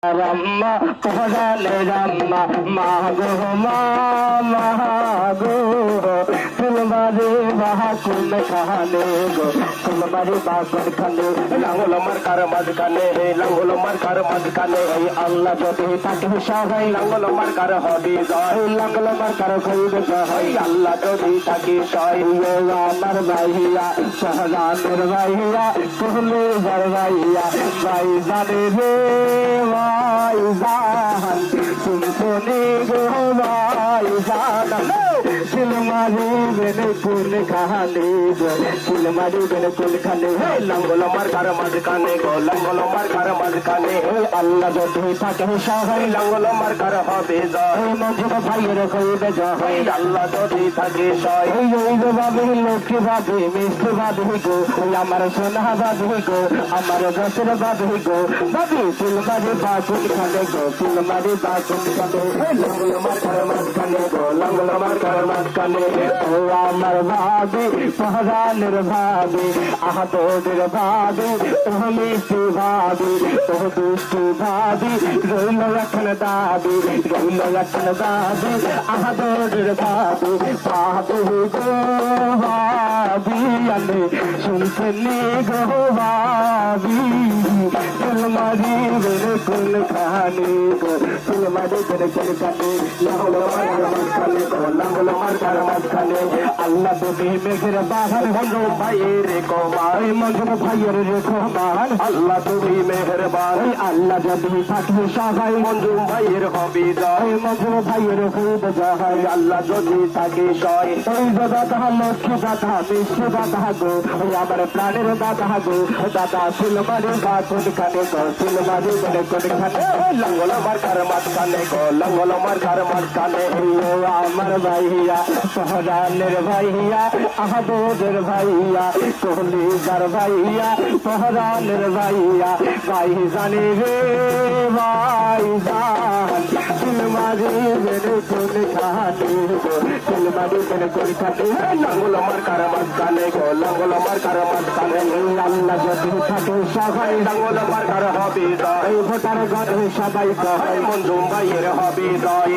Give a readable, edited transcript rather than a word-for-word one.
রাম্মা পহরালে রাম্মা মাগো মাগো ফুলবারে বাহাকুল খানে গো ফুলবারে বাকুল খানে লাঙ্গল মার্কার মাঝখানে লাঙ্গল মার্কার মাঝখানে আল্লাহ যদি তাকে সহাই লাঙ্গল মার্কার হবে জয় লাঙ্গল মার্কার কইবে জয় আল্লাহ যদি তাকে সহাই আমার ভাইয়া সহজানের ভাইয়া কোহলে বার ভাইয়া ভাই জানে রে ভাই জান শুনতে গো ভাই জান সিলমারি বেনে কোন খানে গো সিলমারি বেনে কোন খানে লাঙ্গল মার্কার মাঝখানে গো লাঙ্গল মার্কার মাঝখানে আল্লাহ যদি তাকে সহাই লাঙ্গল মার্কার হবে জয় মজুর ভাইয়ের কইবে জয় আল্লাহ যদি থাকে সহাই ওই গো ভাবি লক্ষ্মী ভাবি মিষ্টি ভাবি গো আমার সোনা ভাবি গো আমার গাছের ভাবি গো ভাবি সিলমারি বাকুল খানে গো সিলমারি বাকুল খানে লাঙ্গল মার্কার মাঝখানে গো লাঙ্গল মার্কার মাঝখানে ও আমার ভাবি পহরানের ভাবি আহাদের ভাবি ও মিষ্টি ভাবি ও দুষ্টু ভাবি রইল রাখন দাবি রইল রাখন দাবি আহাদের ভাবি ভাবি গো ভাবি আমি শুনতে গো ভাবি সিলমারি বেরে কোন খানে গো সিলমারি বেরে কোন খানে লাঙ্গল মার্কার মাঝখানে গো লাঙ্গল মার্কার মাঝখানে আল্লাহ যদি মেঘের বাহার হলো ভাইয়ের কমার মজুর ভাইয়ের রেখমান আল্লাহ তুমি মেহেরবান আল্লাহ যদি থাকে সহায় মঞ্জুর ভাইয়ের হবে জয় মজুর ভাইয়ের খুব জয় আল্লাহ যদি থাকে সয় ওই দাদা লক্ষ্য দাদা বিশ্ব দাদা গো আমার প্রাণের দাদা গো দাদা সিলমারি বা কোন খানে গো সিলমারি বলে কোন খানে লাঙ্গল মার্কার মাঝখানে গো লাঙ্গল মার্কার মাঝখানে আমার ভাইয়া পহরানের ভাইয়া আহাদের ভাইয়া কোহলিদার ভাইয়া পহরানের ভাইয়া ভাই জানে রে ভাই জান সিলমারি বেনে কোন খানে গো সিলমারি বেনে কোন খানে লাঙ্গল মার্কার মাঝখানে গো লাঙ্গল মার্কার মাঝখানে আল্লাহ যদি থাকে সবাই লাঙ্গল মার্কার হবে জয় ভোটার ঘরে সবাই কয় মঞ্জুম ভাইয়ের হবে জয়